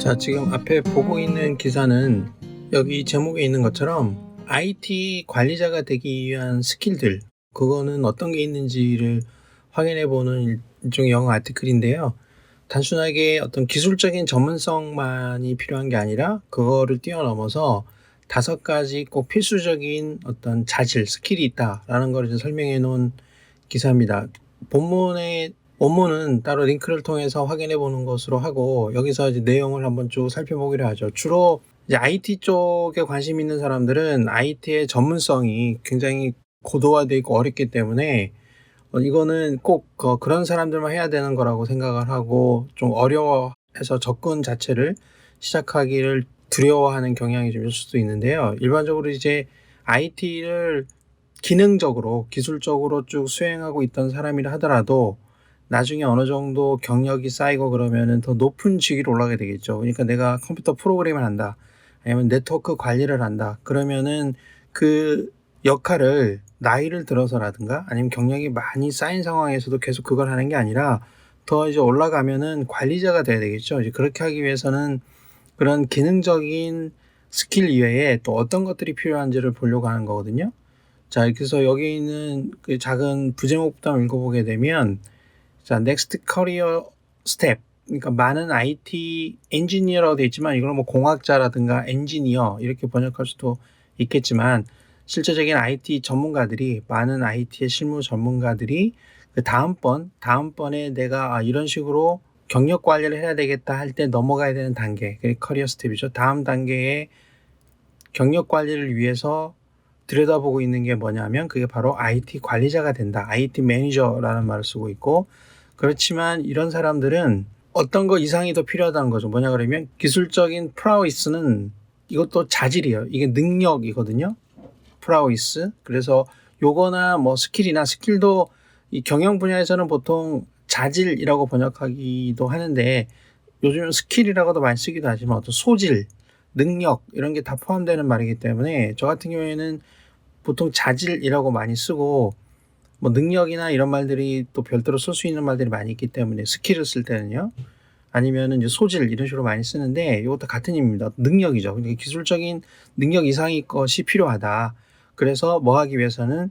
자, 지금 앞에 보고 있는 기사는 여기 제목에 있는 것처럼 IT 관리자가 되기 위한 스킬들, 그거는 어떤 게 있는지를 확인해 보는 일종의 영어 아티클인데요. 단순하게 어떤 기술적인 전문성만이 필요한 게 아니라 그거를 뛰어넘어서 5가지 꼭 필수적인 어떤 자질, 스킬이 있다라는 걸 이제 설명해 놓은 기사입니다. 본문의 원문은 따로 링크를 통해서 확인해 보는 것으로 하고, 여기서 이제 내용을 한번 쭉 살펴보기로 하죠. 주로 이제 IT 쪽에 관심 있는 사람들은 IT의 전문성이 굉장히 고도화되어 있고 어렵기 때문에 이거는 꼭 그런 사람들만 해야 되는 거라고 생각을 하고, 좀 어려워해서 접근 자체를 시작하기를 두려워하는 경향이 좀 있을 수도 있는데요. 일반적으로 이제 IT를 기능적으로, 기술적으로 쭉 수행하고 있던 사람이라 하더라도 나중에 어느 정도 경력이 쌓이고 그러면은 더 높은 직위로 올라가게 되겠죠. 그러니까 내가 컴퓨터 프로그램을 한다, 아니면 네트워크 관리를 한다, 그러면은 그 역할을 나이를 들어서라든가 아니면 경력이 많이 쌓인 상황에서도 계속 그걸 하는 게 아니라 더 이제 올라가면은 관리자가 돼야 되겠죠. 이제 그렇게 하기 위해서는 그런 기능적인 스킬 이외에 또 어떤 것들이 필요한지를 보려고 하는 거거든요. 자, 그래서 여기 있는 그 작은 부제목부터 읽어보게 되면, 자, Next Career Step. 그러니까 많은 IT 엔지니어라고 되어 있지만 이걸 뭐 공학자라든가 엔지니어 이렇게 번역할 수도 있겠지만, 실제적인 IT 전문가들이, 많은 IT의 실무 전문가들이 그 다음번에 내가 이런 식으로 경력 관리를 해야 되겠다 할 때 넘어가야 되는 단계, 그게 커리어 스텝이죠. 다음 단계의 경력 관리를 위해서 들여다보고 있는 게 뭐냐면, 그게 바로 IT 관리자가 된다, IT 매니저라는 말을 쓰고 있고, 그렇지만 이런 사람들은 어떤 거 이상이 더 필요하다는 거죠. 뭐냐 그러면 기술적인 프라우이스는, 이것도 자질이에요. 이게 능력이거든요. 프라우이스. 그래서 요거나 뭐 스킬도 이 경영 분야에서는 보통 자질이라고 번역하기도 하는데, 요즘 스킬이라고도 많이 쓰기도 하지만 어떤 소질, 능력 이런 게 다 포함되는 말이기 때문에 저 같은 경우에는 보통 자질이라고 많이 쓰고, 뭐 능력이나 이런 말들이 또 별도로 쓸 수 있는 말들이 많이 있기 때문에 스킬을 쓸 때는요, 아니면은 이제 소질 이런 식으로 많이 쓰는데, 이것도 같은 의미입니다. 능력이죠. 그러니까 기술적인 능력 이상의 것이 필요하다. 그래서 뭐 하기 위해서는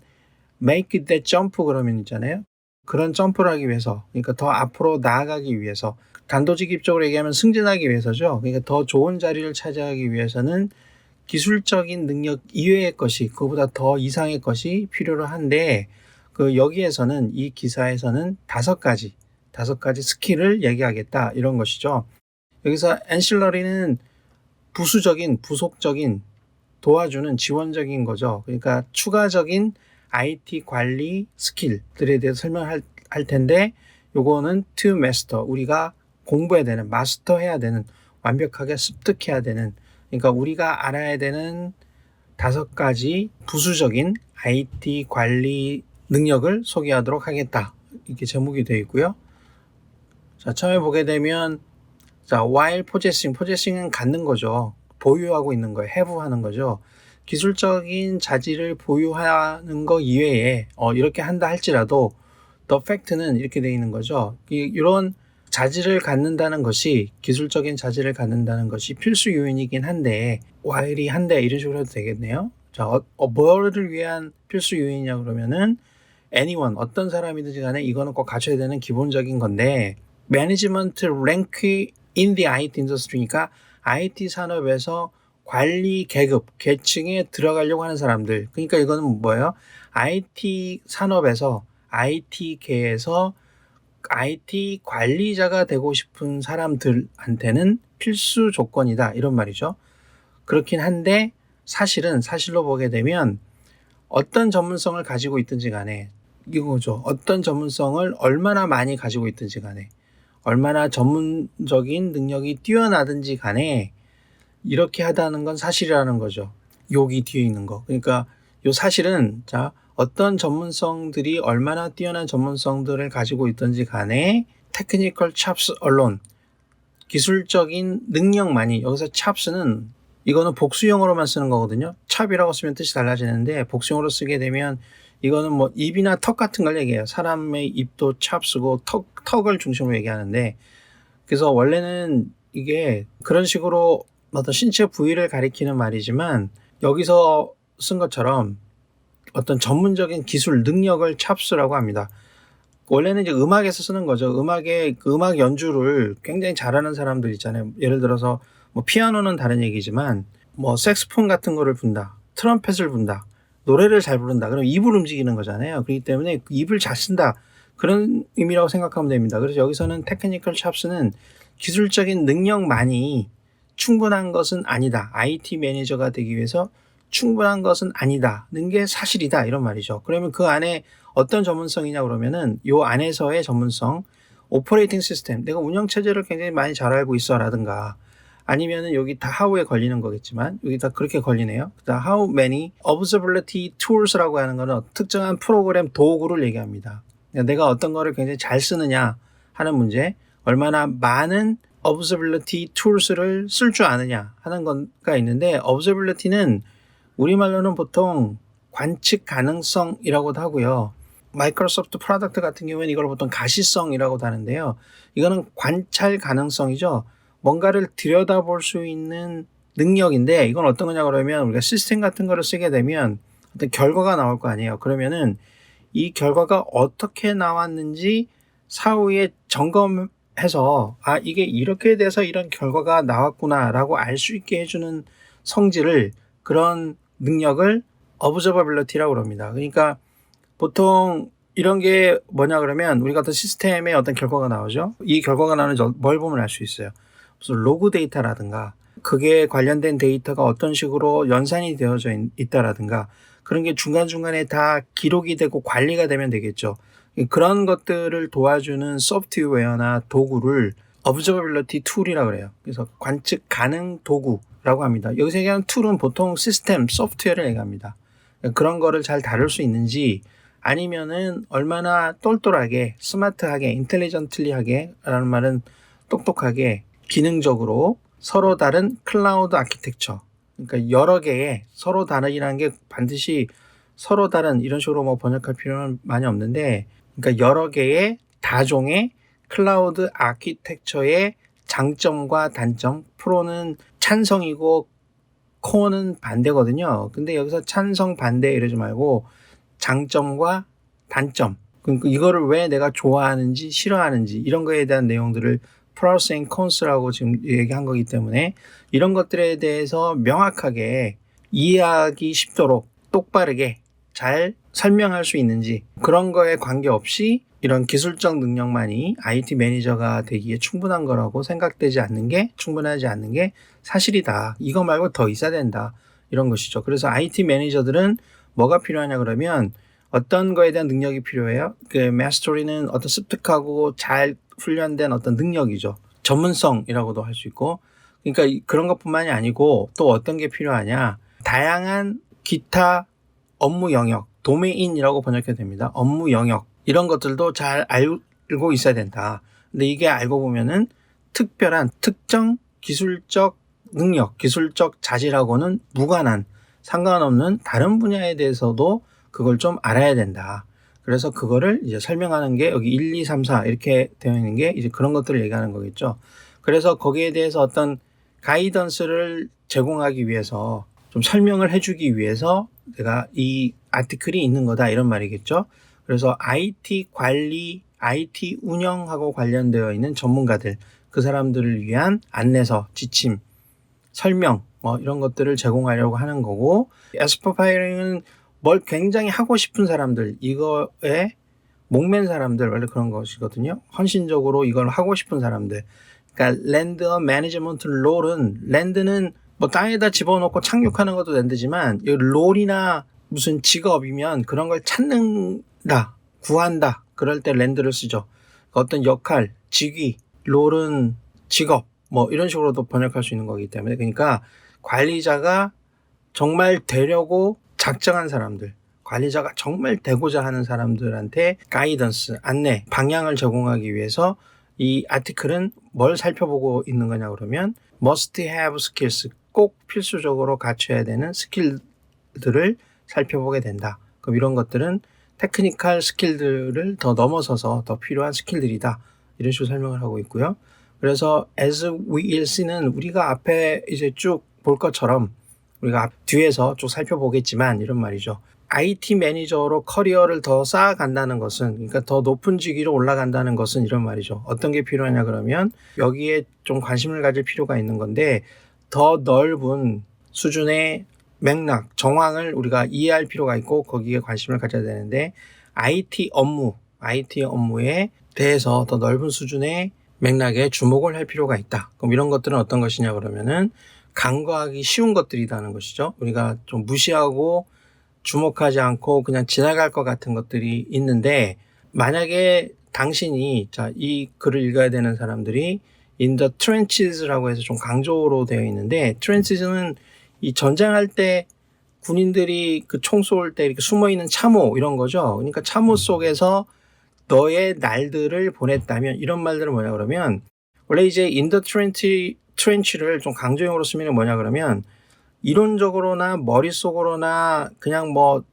make that jump 그러면 있잖아요. 그런 점프를 하기 위해서, 그러니까 더 앞으로 나아가기 위해서, 단도직입적으로 얘기하면 승진하기 위해서죠. 그러니까 더 좋은 자리를 차지하기 위해서는 기술적인 능력 이외의 것이, 그보다 더 이상의 것이 필요로 한데, 그 여기에서는, 이 기사에서는 5가지 스킬을 얘기하겠다 이런 것이죠. 여기서 ancillary는 부속적인, 도와주는 지원적인 거죠. 그러니까 추가적인 IT 관리 스킬들에 대해서 설명할 텐데, 요거는 to master, 우리가 공부해야 되는, 마스터해야 되는, 완벽하게 습득해야 되는, 그러니까 우리가 알아야 되는 5가지 부수적인 IT 관리 능력을 소개하도록 하겠다, 이렇게 제목이 되어 있고요. 자, 처음에 보게 되면, 자, while possessing은 갖는 거죠. 보유하고 있는 거예요. have 하는 거죠. 기술적인 자질을 보유하는 거 이외에 이렇게 한다 할지라도 the fact는 이렇게 되어 있는 거죠. 이런 자질을 갖는다는 것이, 기술적인 자질을 갖는다는 것이 필수 요인이긴 한데, while이 한데 이런 식으로 해도 되겠네요. 자, 뭐를 위한 필수 요인이냐 그러면은 anyone, 어떤 사람이든지 간에 이거는 꼭 갖춰야 되는 기본적인 건데, 매니지먼트 랭크 in the IT industry니까 IT 산업에서 관리 계층에 들어가려고 하는 사람들. 그러니까 이거는 뭐예요? IT 산업에서, IT계에서 IT 관리자가 되고 싶은 사람들한테는 필수 조건이다, 이런 말이죠. 그렇긴 한데 사실로 보게 되면 어떤 전문성을 가지고 있든지 간에 이거죠. 어떤 전문성을 얼마나 많이 가지고 있든지 간에, 얼마나 전문적인 능력이 뛰어나든지 간에 이렇게 하다는 건 사실이라는 거죠. 여기 뒤에 있는 거. 그러니까 요 사실은, 자, 어떤 전문성들이 얼마나 뛰어난 전문성들을 가지고 있든지 간에 technical chops alone, 기술적인 능력만이, 여기서 chops는 이거는 복수형으로만 쓰는 거거든요. 찹이라고 쓰면 뜻이 달라지는데 복수형으로 쓰게 되면 이거는 뭐 입이나 턱 같은 걸 얘기해요. 사람의 입도 찹스고 턱을 중심으로 얘기하는데, 그래서 원래는 이게 그런 식으로 어떤 신체 부위를 가리키는 말이지만 여기서 쓴 것처럼 어떤 전문적인 기술, 능력을 찹스라고 합니다. 원래는 이제 음악에서 쓰는 거죠. 음악의 그 음악 연주를 굉장히 잘하는 사람들 있잖아요. 예를 들어서 뭐 피아노는 다른 얘기지만 뭐 색소폰 같은 거를 분다, 트럼펫을 분다, 노래를 잘 부른다. 그럼 입을 움직이는 거잖아요. 그렇기 때문에 그 입을 잘 쓴다. 그런 의미라고 생각하면 됩니다. 그래서 여기서는 테크니컬 찹스는 기술적인 능력만이 충분한 것은 아니다. IT 매니저가 되기 위해서 충분한 것은 아니다는 게 사실이다. 이런 말이죠. 그러면 그 안에 어떤 전문성이냐 그러면은 요 안에서의 전문성, 오퍼레이팅 시스템, 내가 운영 체제를 굉장히 많이 잘 알고 있어 라든가 아니면은 여기 다 how에 걸리는 거겠지만 여기 다 그렇게 걸리네요. 그다음 how many observability tools라고 하는 거는 특정한 프로그램 도구를 얘기합니다. 그러니까 내가 어떤 거를 굉장히 잘 쓰느냐 하는 문제, 얼마나 많은 observability tools를 쓸 줄 아느냐 하는 거가 있는데 observability는 우리말로는 보통 관측 가능성이라고도 하고요. 마이크로소프트 프로덕트 같은 경우에는 이걸 보통 가시성이라고도 하는데요. 이거는 관찰 가능성이죠. 뭔가를 들여다볼 수 있는 능력인데 이건 어떤 거냐 그러면 우리가 시스템 같은 거를 쓰게 되면 어떤 결과가 나올 거 아니에요. 그러면은 이 결과가 어떻게 나왔는지 사후에 점검해서 이게 이렇게 돼서 이런 결과가 나왔구나라고 알 수 있게 해주는 성질을 그런 능력을 observability라고 그럽니다. 그러니까 보통 이런 게 뭐냐 그러면 우리가 어떤 시스템에 어떤 결과가 나오죠. 이 결과가 나오는지 뭘 보면 알 수 있어요. 무슨 로그 데이터라든가 그게 관련된 데이터가 어떤 식으로 연산이 되어져 있다라든가 그런 게 중간중간에 다 기록이 되고 관리가 되면 되겠죠. 그런 것들을 도와주는 소프트웨어나 도구를 observability tool이라고 그래요. 그래서 관측 가능 도구라고 합니다. 여기서 얘기하는 툴은 보통 시스템, 소프트웨어를 얘기합니다. 그런 거를 잘 다룰 수 있는지 아니면은 얼마나 똘똘하게, 스마트하게, 인텔리전틀리하게 라는 말은 똑똑하게, 기능적으로 서로 다른 클라우드 아키텍처. 그러니까 여러 개의 서로 다르기라는 게 반드시 서로 다른 이런 식으로 뭐 번역할 필요는 많이 없는데 그러니까 여러 개의 다종의 클라우드 아키텍처의 장점과 단점, 프로는 찬성이고 코어는 반대거든요. 근데 여기서 찬성 반대 이러지 말고 장점과 단점, 그러니까 이거를 왜 내가 좋아하는지 싫어하는지 이런 거에 대한 내용들을 프로스 앤 콘스라고 지금 얘기한 거기 때문에 이런 것들에 대해서 명확하게 이해하기 쉽도록 똑바르게 잘 설명할 수 있는지 그런 거에 관계없이 이런 기술적 능력만이 IT 매니저가 되기에 충분한 거라고 생각되지 않는 게 충분하지 않는 게 사실이다. 이거 말고 더 있어야 된다. 이런 것이죠. 그래서 IT 매니저들은 뭐가 필요하냐 그러면 어떤 거에 대한 능력이 필요해요? 그 마스터리는 어떤 습득하고 잘 훈련된 어떤 능력이죠. 전문성이라고도 할 수 있고 그러니까 그런 것뿐만이 아니고 또 어떤 게 필요하냐 다양한 기타 업무 영역, 도메인이라고 번역해도 됩니다. 업무 영역 이런 것들도 잘 알고 있어야 된다. 근데 이게 알고 보면은 특별한 특정 기술적 능력, 기술적 자질하고는 무관한 상관없는 다른 분야에 대해서도 그걸 좀 알아야 된다. 그래서 그거를 이제 설명하는 게 여기 1, 2, 3, 4 이렇게 되어 있는 게 이제 그런 것들을 얘기하는 거겠죠. 그래서 거기에 대해서 어떤 가이던스를 제공하기 위해서 좀 설명을 해주기 위해서 내가 이 아티클이 있는 거다 이런 말이겠죠. 그래서 IT 관리, IT 운영하고 관련되어 있는 전문가들, 그 사람들을 위한 안내서, 지침, 설명 이런 것들을 제공하려고 하는 거고 에스퍼파이링은 뭘 굉장히 하고 싶은 사람들, 이거에 목맨 사람들 원래 그런 것이거든요. 헌신적으로 이걸 하고 싶은 사람들. 그러니까 랜드 매니지먼트 롤은 랜드는 뭐 땅에다 집어넣고 착륙하는 것도 랜드지만 이 롤이나 무슨 직업이면 그런 걸 찾는다, 구한다. 그럴 때 랜드를 쓰죠. 어떤 역할, 직위, 롤은 직업 뭐 이런 식으로도 번역할 수 있는 거기 때문에 그러니까 관리자가 정말 되려고 작정한 사람들, 관리자가 정말 되고자 하는 사람들한테 가이던스, 안내, 방향을 제공하기 위해서 이 아티클은 뭘 살펴보고 있는 거냐 그러면 must have skills, 꼭 필수적으로 갖춰야 되는 스킬들을 살펴보게 된다. 그럼 이런 것들은 테크니컬 스킬들을 더 넘어서서 더 필요한 스킬들이다. 이런 식으로 설명을 하고 있고요. 그래서 as we will see는 우리가 앞에 이제 쭉 볼 것처럼 우리가 뒤에서 쭉 살펴보겠지만 이런 말이죠. IT 매니저로 커리어를 더 쌓아간다는 것은, 그러니까 더 높은 직위로 올라간다는 것은 이런 말이죠. 어떤 게 필요하냐 그러면 여기에 좀 관심을 가질 필요가 있는 건데, 더 넓은 수준의 맥락, 정황을 우리가 이해할 필요가 있고 거기에 관심을 가져야 되는데, IT 업무에 대해서 더 넓은 수준의 맥락에 주목을 할 필요가 있다. 그럼 이런 것들은 어떤 것이냐 그러면은 간과하기 쉬운 것들이라는 것이죠. 우리가 좀 무시하고 주목하지 않고 그냥 지나갈 것 같은 것들이 있는데, 만약에 당신이 이 글을 읽어야 되는 사람들이 in the trenches라고 해서 좀 강조로 되어 있는데, trenches는 이 전쟁할 때 군인들이 그 총 쏠 때 이렇게 숨어 있는 참호 이런 거죠. 그러니까 참호 속에서 너의 날들을 보냈다면, 이런 말들은 뭐냐 그러면, 원래 이제 in the trench를 좀 강조형으로 쓰면 뭐냐 그러면 이론적으로나 머릿속으로나 그냥 뭐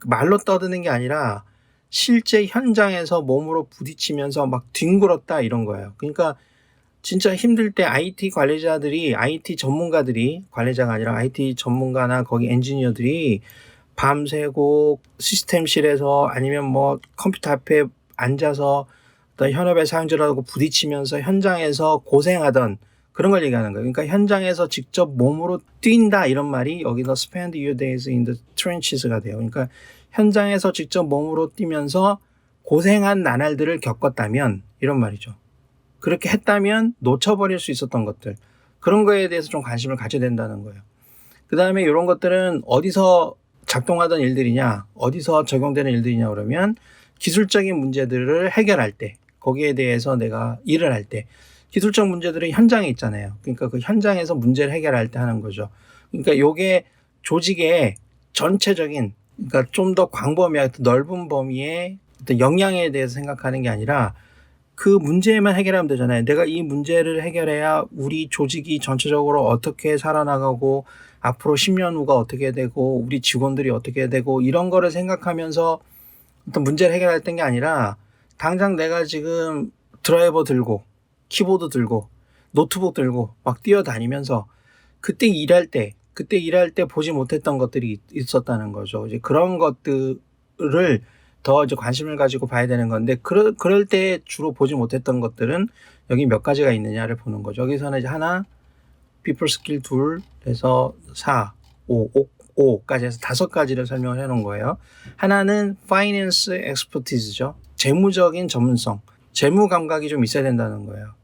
말로 떠드는 게 아니라 실제 현장에서 몸으로 부딪히면서 막 뒹굴었다 이런 거예요. 그러니까 진짜 힘들 때 IT 관리자들이, IT 전문가들이, 관리자가 아니라 IT 전문가나 거기 엔지니어들이 밤새고 시스템실에서 아니면 뭐 컴퓨터 앞에 앉아서 어떤 현업의 사용자라고 부딪히면서 현장에서 고생하던 그런 걸 얘기하는 거예요. 그러니까 현장에서 직접 몸으로 뛴다 이런 말이 여기서 spend your days in the trenches가 돼요. 그러니까 현장에서 직접 몸으로 뛰면서 고생한 나날들을 겪었다면 이런 말이죠. 그렇게 했다면 놓쳐버릴 수 있었던 것들, 그런 거에 대해서 좀 관심을 가져야 된다는 거예요. 그 다음에 이런 것들은 어디서 작동하던 일들이냐, 어디서 적용되는 일들이냐 그러면 기술적인 문제들을 해결할 때, 거기에 대해서 내가 일을 할 때, 기술적 문제들은 현장에 있잖아요. 그러니까 그 현장에서 문제를 해결할 때 하는 거죠. 그러니까 요게 조직의 전체적인, 그러니까 좀 더 광범위하게 넓은 범위의 어떤 역량에 대해서 생각하는 게 아니라 그 문제만 해결하면 되잖아요. 내가 이 문제를 해결해야 우리 조직이 전체적으로 어떻게 살아나가고 앞으로 10년 후가 어떻게 되고 우리 직원들이 어떻게 되고 이런 거를 생각하면서 어떤 문제를 해결할 게 아니라, 당장 내가 지금 드라이버 들고 키보드 들고 노트북 들고 막 뛰어다니면서 그때 일할 때 보지 못했던 것들이 있었다는 거죠. 이제 그런 것들을 더 이제 관심을 가지고 봐야 되는 건데, 그럴 때 주로 보지 못했던 것들은 여기 몇 가지가 있느냐를 보는 거죠. 여기서는 이제 하나, people skill 둘, 해서 4, 5까지 해서 5가지를 설명을 해 놓은 거예요. 하나는 finance expertise죠. 재무적인 전문성, 재무 감각이 좀 있어야 된다는 거예요.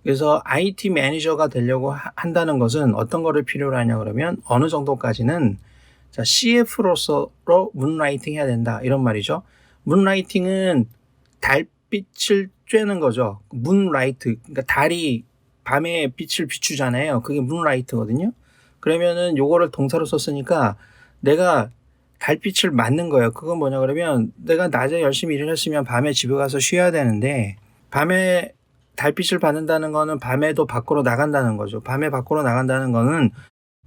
그래서 IT 매니저가 되려고 한다는 것은 어떤 거를 필요로 하냐 그러면 어느 정도까지는 CF로서 문라이팅 해야 된다 이런 말이죠. 문라이팅은 달빛을 쬐는 거죠. 문라이트, 그러니까 달이 밤에 빛을 비추잖아요. 그게 문라이트거든요. 그러면은 요거를 동사로 썼으니까 내가 달빛을 맞는 거예요. 그건 뭐냐 그러면 내가 낮에 열심히 일을 했으면 밤에 집에 가서 쉬어야 되는데, 밤에 달빛을 받는다는 거는 밤에도 밖으로 나간다는 거죠. 밤에 밖으로 나간다는 거는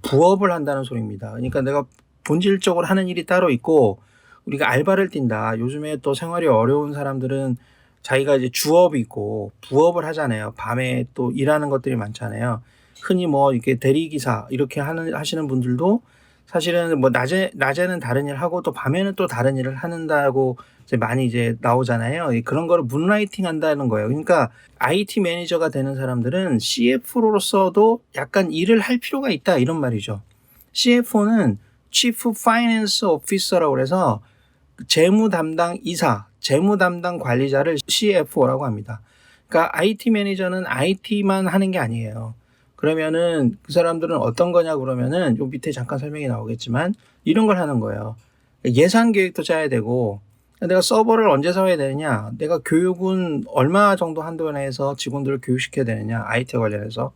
부업을 한다는 소리입니다. 그러니까 내가 본질적으로 하는 일이 따로 있고, 우리가 알바를 뛴다. 요즘에 또 생활이 어려운 사람들은 자기가 이제 주업이 있고 부업을 하잖아요. 밤에 또 일하는 것들이 많잖아요. 흔히 뭐 이렇게 대리기사 이렇게 하시는 분들도 사실은 뭐 낮에는 다른 일 하고 또 밤에는 또 다른 일을 한다고 이제 많이 이제 나오잖아요. 그런 거를 문라이팅 한다는 거예요. 그러니까 IT 매니저가 되는 사람들은 CF로서도 약간 일을 할 필요가 있다 이런 말이죠. CFO는 Chief Finance Officer라고 해서 재무 담당 이사, 재무 담당 관리자를 CFO라고 합니다. 그러니까 IT 매니저는 IT만 하는 게 아니에요. 그러면은 그 사람들은 어떤 거냐 그러면은 요 밑에 잠깐 설명이 나오겠지만 이런 걸 하는 거예요. 예산 계획도 짜야 되고, 내가 서버를 언제 사야 되느냐, 내가 교육은 얼마 정도 한도 내에서 직원들을 교육시켜야 되느냐, IT 관련해서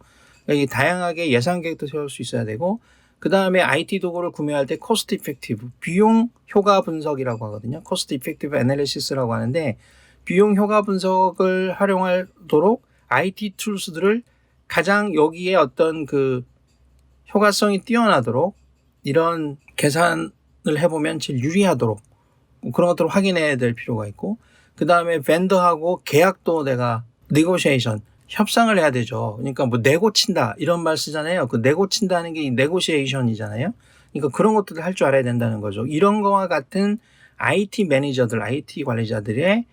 이 다양하게 예산 계획도 세울 수 있어야 되고, 그 다음에 IT 도구를 구매할 때 코스트 이펙티브, 비용 효과 분석이라고 하거든요. 코스트 이펙티브 애널리시스라고 하는데, 비용 효과 분석을 활용하도록 IT 툴스들을 가장 여기에 어떤 그 효과성이 뛰어나도록 이런 계산을 해보면 제일 유리하도록 그런 것들을 확인해야 될 필요가 있고, 그 다음에 벤더하고 계약도 내가 네고시에이션, 협상을 해야 되죠. 그러니까 뭐 내고 친다 이런 말 쓰잖아요. 그 내고 친다는 게 네고시에이션이잖아요. 그러니까 그런 것들을 할 줄 알아야 된다는 거죠. 이런 거와 같은 IT 매니저들, IT 관리자들의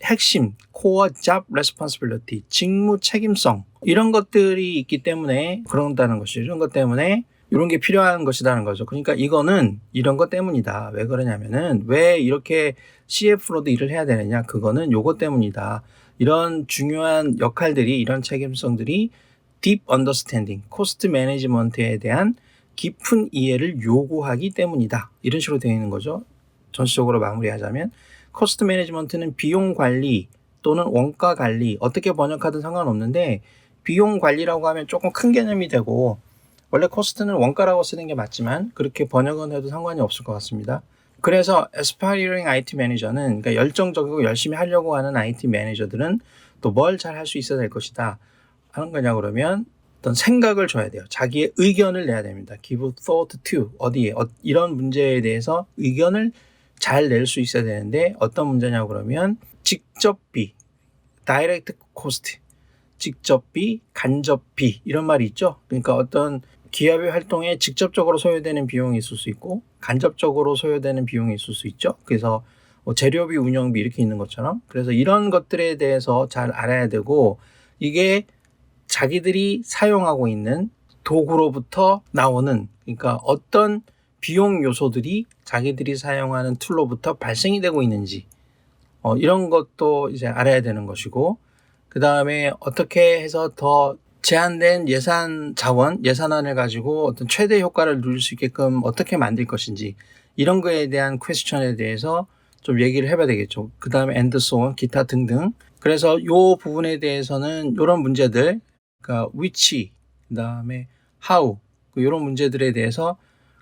핵심, 코어 잡 레스폰시빌리티, 직무 책임성 이런 것들이 있기 때문에 그런다는 것이죠. 이런 것 때문에 이런 게 필요한 것이라는 거죠. 그러니까 이거는 이런 것 때문이다. 왜 그러냐면은 왜 이렇게 CF로도 일을 해야 되느냐? 그거는 요것 때문이다. 이런 중요한 역할들이 이런 책임성들이 deep understanding, 코스트 매니지먼트에 대한 깊은 이해를 요구하기 때문이다. 이런 식으로 되어 있는 거죠. 전체적으로 마무리하자면 코스트 매니지먼트는 비용 관리 또는 원가 관리 어떻게 번역하든 상관없는데 비용 관리라고 하면 조금 큰 개념이 되고 원래 코스트는 원가라고 쓰는 게 맞지만 그렇게 번역은 해도 상관이 없을 것 같습니다. 그래서 aspiring IT 매니저는 그러니까 열정적이고 열심히 하려고 하는 IT 매니저들은 또 뭘 잘 할 수 있어야 될 것이다 하는 거냐 그러면 어떤 생각을 줘야 돼요. 자기의 의견을 내야 됩니다. give thought to 어디에 이런 문제에 대해서 의견을 잘 낼 수 있어야 되는데 어떤 문제냐고 그러면 직접비, direct cost, 직접비, 간접비 이런 말이 있죠. 그러니까 어떤 기업의 활동에 직접적으로 소요되는 비용이 있을 수 있고 간접적으로 소요되는 비용이 있을 수 있죠. 그래서 뭐 재료비, 운영비 이렇게 있는 것처럼 그래서 이런 것들에 대해서 잘 알아야 되고 이게 자기들이 사용하고 있는 도구로부터 나오는 그러니까 어떤 비용 요소들이 자기들이 사용하는 툴로부터 발생이 되고 있는지 이런 것도 이제 알아야 되는 것이고 그 다음에 어떻게 해서 더 제한된 예산 자원, 예산안을 가지고 어떤 최대 효과를 누릴 수 있게끔 어떻게 만들 것인지 이런 거에 대한 퀘스천에 대해서 좀 얘기를 해봐야 되겠죠. 그 다음에 and so on, 기타 등등. 그래서 이 부분에 대해서는 이런 문제들, 그러니까 which, 그 다음에 how, 이런 문제들에 대해서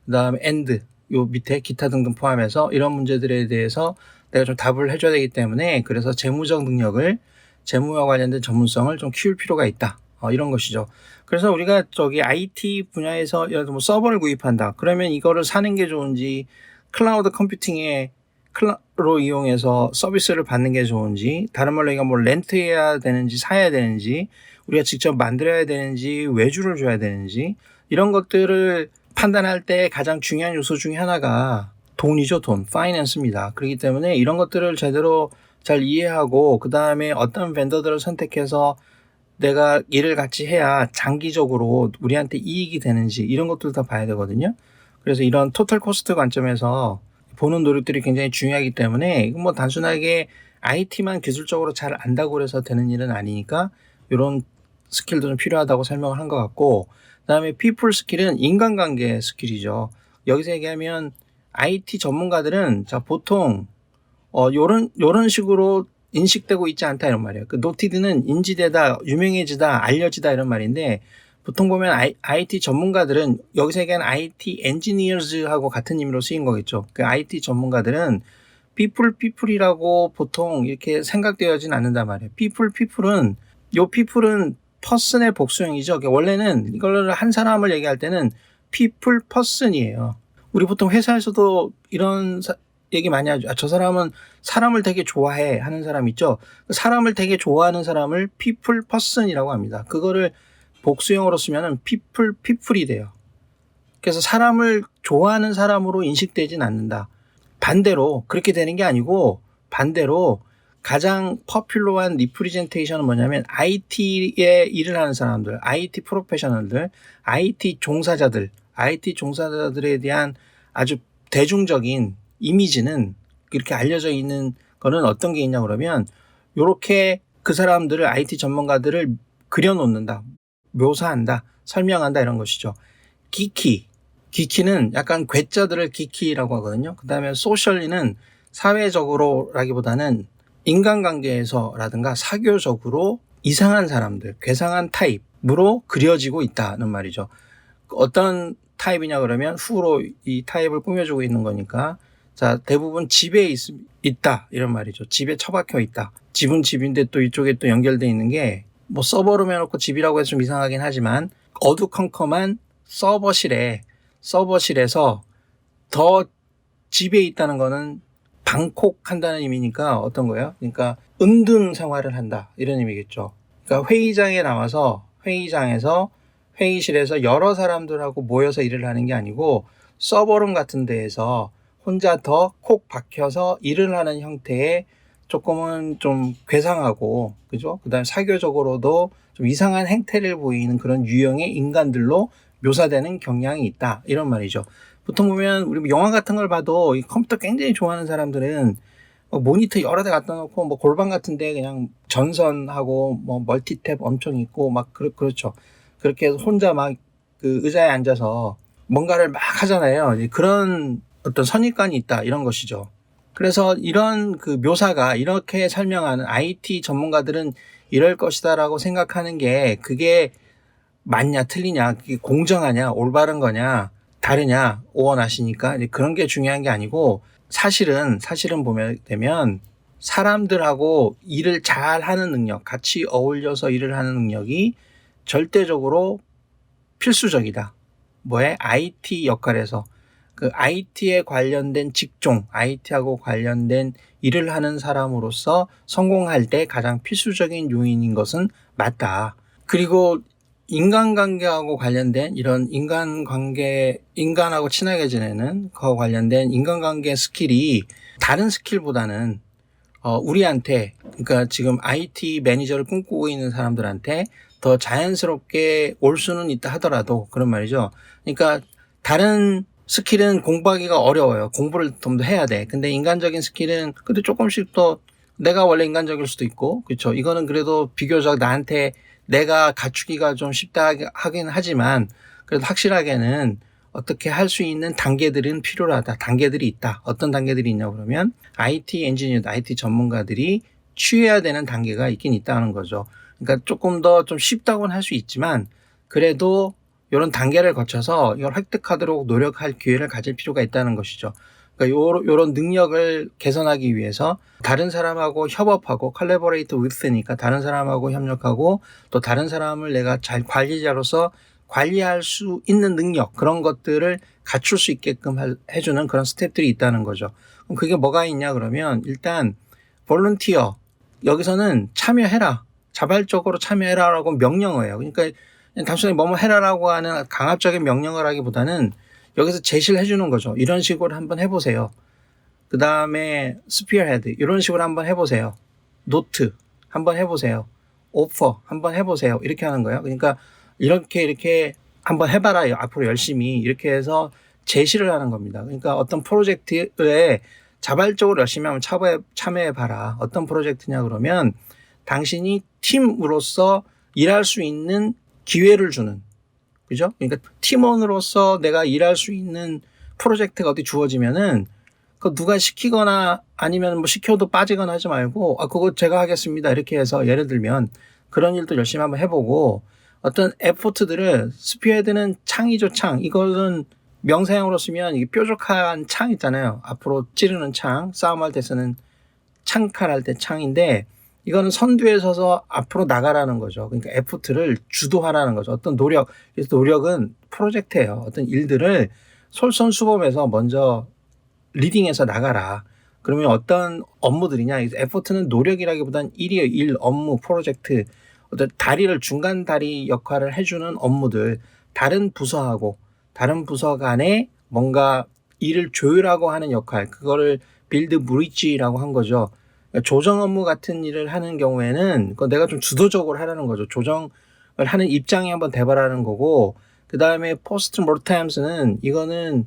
그 다음에 and, 요 밑에 기타 등등 포함해서 이런 문제들에 대해서 내가 좀 답을 해줘야 되기 때문에 그래서 재무적 능력을 재무와 관련된 전문성을 좀 키울 필요가 있다. 이런 것이죠. 그래서 우리가 저기 IT 분야에서 예를 들어 뭐 서버를 구입한다. 그러면 이거를 사는 게 좋은지 클라우드 컴퓨팅에 클라우드로 이용해서 서비스를 받는 게 좋은지 다른 말로 얘기하면 뭐 렌트해야 되는지 사야 되는지 우리가 직접 만들어야 되는지 외주를 줘야 되는지 이런 것들을 판단할 때 가장 중요한 요소 중에 하나가 돈이죠. 돈, 파이낸스입니다. 그렇기 때문에 이런 것들을 제대로 잘 이해하고 그 다음에 어떤 벤더들을 선택해서 내가 일을 같이 해야 장기적으로 우리한테 이익이 되는지 이런 것들 다 봐야 되거든요. 그래서 이런 토탈 코스트 관점에서 보는 노력들이 굉장히 중요하기 때문에 이건 뭐 단순하게 IT만 기술적으로 잘 안다고 해서 되는 일은 아니니까 이런 스킬도 좀 필요하다고 설명을 한 것 같고 그다음에 people 스킬은 인간관계 스킬이죠. 여기서 얘기하면 IT 전문가들은 자 보통 요런 식으로 인식되고 있지 않다 이런 말이에요. 그 노티드는 인지되다, 유명해지다, 알려지다 이런 말인데 보통 보면 IT 전문가들은 여기서 얘기하는 IT engineers하고 같은 의미로 쓰인 거겠죠. 그 IT 전문가들은 people이라고 보통 이렇게 생각되어지는 않는단 말이에요. people은 요 people은 person의 복수형이죠. 원래는 이걸 한 사람을 얘기할 때는 people person이에요. 우리 보통 회사에서도 이런 얘기 많이 하죠. 저 사람은 사람을 되게 좋아해 하는 사람 있죠. 사람을 되게 좋아하는 사람을 people person이라고 합니다. 그거를 복수형으로 쓰면은 people이 돼요. 그래서 사람을 좋아하는 사람으로 인식되진 않는다. 반대로 그렇게 되는 게 아니고 반대로 가장 퍼퓰러한 리프리젠테이션은 뭐냐면 IT에 일을 하는 사람들, IT 프로페셔널들, IT 종사자들에 대한 아주 대중적인 이미지는 이렇게 알려져 있는 거는 어떤 게 있냐 그러면 이렇게 그 사람들을 IT 전문가들을 그려놓는다, 묘사한다, 설명한다 이런 것이죠. 기키는 약간 괴짜들을 기키라고 하거든요. 그 다음에 소셜리는 사회적으로라기보다는 인간관계에서라든가 사교적으로 이상한 사람들, 괴상한 타입으로 그려지고 있다는 말이죠. 어떤 타입이냐 그러면 후로 이 타입을 꾸며주고 있는 거니까 자 대부분 집에 있다 이런 말이죠. 집에 처박혀 있다. 집은 집인데 또 이쪽에 또 연결되어 있는 게 뭐 서버로 해놓고 집이라고 해서 좀 이상하긴 하지만 어두컴컴한 서버실에서 더 집에 있다는 거는 방콕한다는 의미니까 어떤 거예요? 그러니까 은둔 생활을 한다 이런 의미겠죠. 그러니까 회의장에 나와서 회의장에서 회의실에서 여러 사람들하고 모여서 일을 하는 게 아니고 서버룸 같은 데에서 혼자 더 콕 박혀서 일을 하는 형태의 조금은 좀 괴상하고, 그죠? 그 다음에 사교적으로도 좀 이상한 행태를 보이는 그런 유형의 인간들로 묘사되는 경향이 있다. 이런 말이죠. 보통 보면 우리 영화 같은 걸 봐도 이 컴퓨터 굉장히 좋아하는 사람들은 모니터 여러 대 갖다 놓고 뭐 골방 같은데 그냥 전선하고 뭐 멀티탭 엄청 있고 막 그렇죠. 그렇게 해서 혼자 막 그 의자에 앉아서 뭔가를 막 하잖아요. 그런 어떤 선입관이 있다 이런 것이죠. 그래서 이런 그 묘사가 이렇게 설명하는 IT 전문가들은 이럴 것이다라고 생각하는 게 그게 맞냐 틀리냐, 그게 공정하냐 올바른 거냐 다르냐 오원하시니까 그런 게 중요한 게 아니고 사실은 보면 되면 사람들하고 일을 잘 하는 능력, 같이 어울려서 일을 하는 능력이 절대적으로 필수적이다. 뭐에? IT 역할에서 그 IT에 관련된 직종, IT하고 관련된 일을 하는 사람으로서 성공할 때 가장 필수적인 요인인 것은 맞다. 그리고 인간관계하고 관련된 이런 인간하고 친하게 지내는 그와 관련된 인간관계 스킬이 다른 스킬보다는 우리한테, 그러니까 지금 IT 매니저를 꿈꾸고 있는 사람들한테 더 자연스럽게 올 수는 있다 하더라도 그런 말이죠. 그러니까 다른 스킬은 공부하기가 어려워요. 공부를 좀 더 해야 돼. 근데 인간적인 스킬은 그래도 조금씩 더 내가 원래 인간적일 수도 있고, 그렇죠. 이거는 그래도 비교적 나한테 내가 갖추기가 좀 쉽다 하긴 하지만 그래도 확실하게는 어떻게 할 수 있는 단계들은 필요하다. 단계들이 있다. 어떤 단계들이 있냐 그러면 IT 엔지니어, IT 전문가들이 취해야 되는 단계가 있긴 있다는 거죠. 그러니까 조금 더 좀 쉽다고는 할 수 있지만 그래도 이런 단계를 거쳐서 이걸 획득하도록 노력할 기회를 가질 필요가 있다는 것이죠. 그러니까 요런 능력을 개선하기 위해서 다른 사람하고 협업하고 컬래버레이트 위스니까 다른 사람하고 협력하고 또 다른 사람을 내가 잘 관리자로서 관리할 수 있는 능력, 그런 것들을 갖출 수 있게끔 해주는 그런 스텝들이 있다는 거죠. 그럼 그게 뭐가 있냐 그러면 일단 볼런티어, 여기서는 참여해라, 자발적으로 참여해라라고 명령어예요. 그러니까 단순히 뭐뭐 해라라고 하는 강압적인 명령을 하기보다는 여기서 제시를 해주는 거죠. 이런 식으로 한번 해보세요. 그 다음에 스피어헤드 이런 식으로 한번 해보세요. 노트 한번 해보세요. 오퍼 한번 해보세요. 이렇게 하는 거예요. 그러니까 이렇게 한번 해봐라. 앞으로 열심히 이렇게 해서 제시를 하는 겁니다. 그러니까 어떤 프로젝트에 자발적으로 열심히 한번 참여해봐라. 어떤 프로젝트냐 그러면 당신이 팀으로서 일할 수 있는 기회를 주는, 그죠? 그러니까 팀원으로서 내가 일할 수 있는 프로젝트가 어디 주어지면은 그 누가 시키거나 아니면 뭐 시켜도 빠지거나 하지 말고 그거 제가 하겠습니다 이렇게 해서 예를 들면 그런 일도 열심히 한번 해보고 어떤 에포트들을 스피어헤드는 창이죠. 창. 이거는 명사형으로 쓰면 이게 뾰족한 창 있잖아요. 앞으로 찌르는 창, 싸움할 때 쓰는 창칼 할 때 창인데 이거는 선두에 서서 앞으로 나가라는 거죠. 그러니까 에포트를 주도하라는 거죠. 어떤 노력, 그래서 노력은 프로젝트예요. 어떤 일들을 솔선수범해서 먼저 리딩해서 나가라. 그러면 어떤 업무들이냐? 에포트는 노력이라기보단 일이에요. 일, 업무, 프로젝트. 어떤 다리를 중간 다리 역할을 해주는 업무들. 다른 부서 간에 뭔가 일을 조율하고 하는 역할. 그거를 빌드 브릿지라고 한 거죠. 조정 업무 같은 일을 하는 경우에는 내가 좀 주도적으로 하라는 거죠. 조정을 하는 입장에 한번 대발하는 거고, 그 다음에 포스트 모르템스는 이거는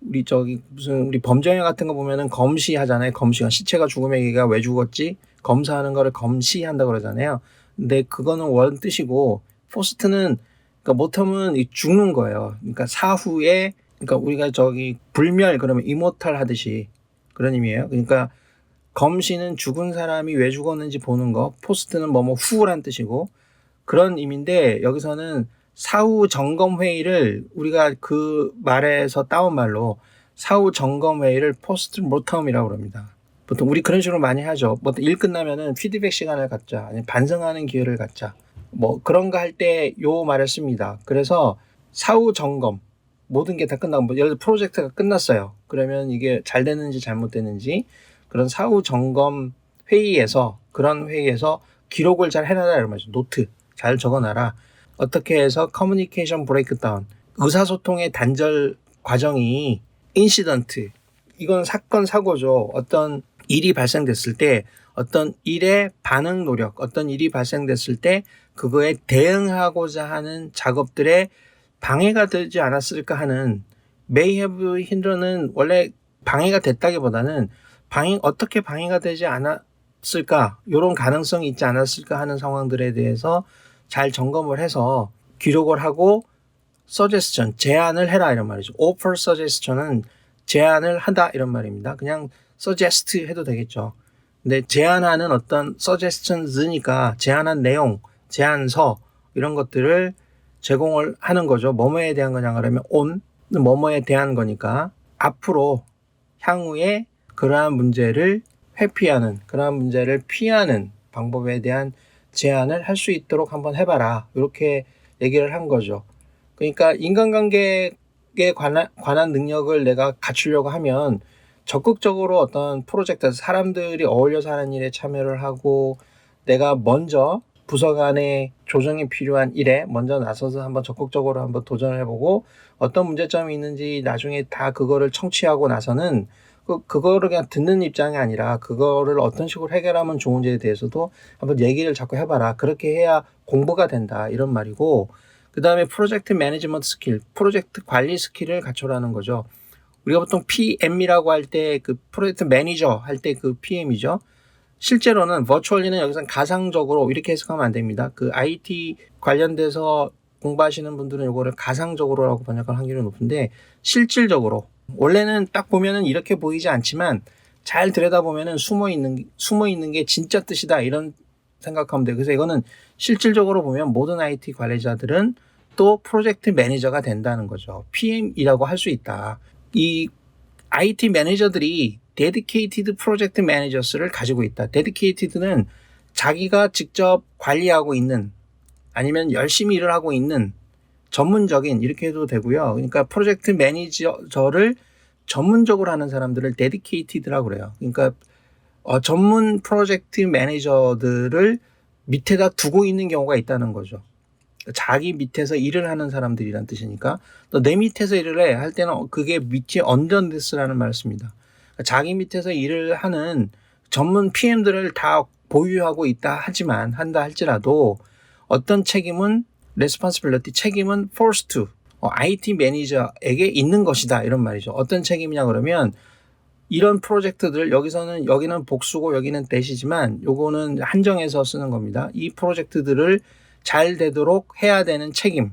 우리 범죄 같은 거 보면은 검시하잖아요. 검시가 시체가 죽으면 얘가 왜 죽었지? 검사하는 거를 검시한다고 그러잖아요. 근데 그거는 원 뜻이고, 포스트는 그러니까 모텀은 죽는 거예요. 그러니까 사후에, 그러니까 우리가 불멸 그러면 이모탈 하듯이 그런 의미예요. 그러니까 검시는 죽은 사람이 왜 죽었는지 보는 거, 포스트는 후란 뜻이고 그런 의미인데 여기서는 사후 점검 회의를 우리가 그 말에서 따온 말로 사후 점검 회의를 포스트 모텀이라고 합니다. 보통 우리 그런 식으로 많이 하죠. 일 끝나면은 피드백 시간을 갖자, 아니면 반성하는 기회를 갖자. 그런 거 할 때 요 말을 씁니다. 그래서 사후 점검, 모든 게 다 끝나고 예를 들어 프로젝트가 끝났어요. 그러면 이게 잘 됐는지 잘못됐는지 그런 사후 점검 회의에서 그런 회의에서 기록을 잘 해놔라 이런 말이죠. 노트 잘 적어놔라. 어떻게 해서 커뮤니케이션 브레이크다운, 의사소통의 단절 과정이 인시던트, 이건 사건 사고죠. 어떤 일이 발생됐을 때 어떤 일의 반응 노력, 어떤 일이 발생됐을 때 그거에 대응하고자 하는 작업들에 방해가 되지 않았을까 하는, may have hinder는 원래 방해가 됐다기보다는 어떻게 방해가 되지 않았을까, 이런 가능성이 있지 않았을까 하는 상황들에 대해서 잘 점검을 해서 기록을 하고 suggestion, 제안을 해라 이런 말이죠. offer suggestion은 제안을 하다 이런 말입니다. 그냥 suggest 해도 되겠죠. 근데 제안하는 어떤 suggestions니까 제안한 내용, 제안서 이런 것들을 제공을 하는 거죠. 뭐뭐에 대한 거냐 그러면 on, 뭐뭐에 대한 거니까 앞으로 향후에 그러한 문제를 회피하는, 그러한 문제를 피하는 방법에 대한 제안을 할 수 있도록 한번 해봐라. 이렇게 얘기를 한 거죠. 그러니까 인간관계에 관한 능력을 내가 갖추려고 하면 적극적으로 어떤 프로젝트에서 사람들이 어울려서 하는 일에 참여를 하고, 내가 먼저 부서 간의 조정이 필요한 일에 먼저 나서서 한번 적극적으로 한번 도전을 해보고 어떤 문제점이 있는지 나중에 다 그거를 청취하고 나서는 그거를 그냥 듣는 입장이 아니라 그거를 어떤 식으로 해결하면 좋은지에 대해서도 한번 얘기를 자꾸 해봐라. 그렇게 해야 공부가 된다 이런 말이고, 그 다음에 프로젝트 매니지먼트 스킬, 프로젝트 관리 스킬을 갖춰라는 거죠. 우리가 보통 PM이라고 할 때 그 프로젝트 매니저 할 때 그 PM이죠. 실제로는 버추얼리는 여기서 가상적으로 이렇게 해석하면 안 됩니다. 그 IT 관련돼서 공부하시는 분들은 이거를 가상적으로라고 번역할 확률이 높은데, 실질적으로 원래는 딱 보면은 이렇게 보이지 않지만 잘 들여다보면은 숨어 있는 게 진짜 뜻이다 이런 생각하면 돼요. 그래서 이거는 실질적으로 보면 모든 IT 관리자들은 또 프로젝트 매니저가 된다는 거죠. PM이라고 할 수 있다. 이 IT 매니저들이 데디케이티드 프로젝트 매니저스를 가지고 있다. 데디케이티드는 자기가 직접 관리하고 있는, 아니면 열심히 일을 하고 있는 전문적인, 이렇게 해도 되고요. 그러니까 프로젝트 매니저를 전문적으로 하는 사람들을 데디케이티드라고 그래요. 그러니까 전문 프로젝트 매니저들을 밑에다 두고 있는 경우가 있다는 거죠. 자기 밑에서 일을 하는 사람들이란 뜻이니까, 또 내 밑에서 일을 해 할 때는 그게 밑에 언더니스라는 말을 씁니다. 자기 밑에서 일을 하는 전문 PM들을 다 보유하고 한다 할지라도 어떤 책임은 responsibility, 책임은 forced to, IT 매니저에게 있는 것이다 이런 말이죠. 어떤 책임이냐 그러면 이런 프로젝트들, 여기는 복수고 여기는 대시지만 요거는 한정해서 쓰는 겁니다. 이 프로젝트들을 잘 되도록 해야 되는 책임.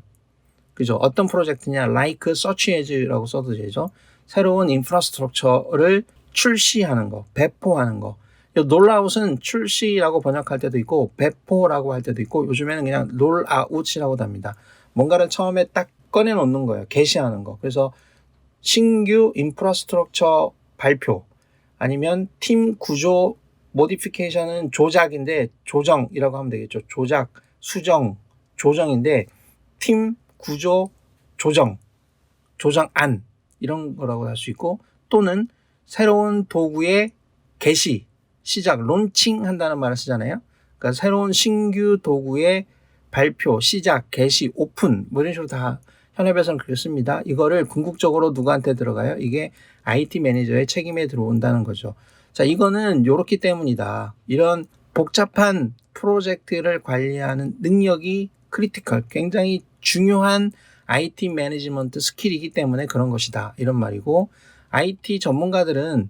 그죠? 어떤 프로젝트냐? like such as라고 써도 되죠. 새로운 인프라스트럭처를 출시하는 거, 배포하는 거. 롤아웃은 출시라고 번역할 때도 있고 배포라고 할 때도 있고, 요즘에는 그냥 롤아웃이라고 합니다. 뭔가를 처음에 딱 꺼내놓는 거예요. 게시하는 거. 그래서 신규 인프라스트럭처 발표, 아니면 팀 구조 모디피케이션은 조작인데 조정이라고 하면 되겠죠. 조작, 수정, 조정인데 팀 구조 조정안 이런 거라고 할 수 있고, 또는 새로운 도구의 개시, 시작, 론칭 한다는 말을 쓰잖아요. 그러니까 새로운 신규 도구의 발표, 시작, 개시, 오픈 뭐 이런 식으로 다 현업에서는 그렇게 씁니다. 이거를 궁극적으로 누구한테 들어가요? 이게 IT 매니저의 책임에 들어온다는 거죠. 자, 이거는 요렇기 때문이다. 이런 복잡한 프로젝트를 관리하는 능력이 크리티컬, 굉장히 중요한 IT 매니지먼트 스킬이기 때문에 그런 것이다 이런 말이고, IT 전문가들은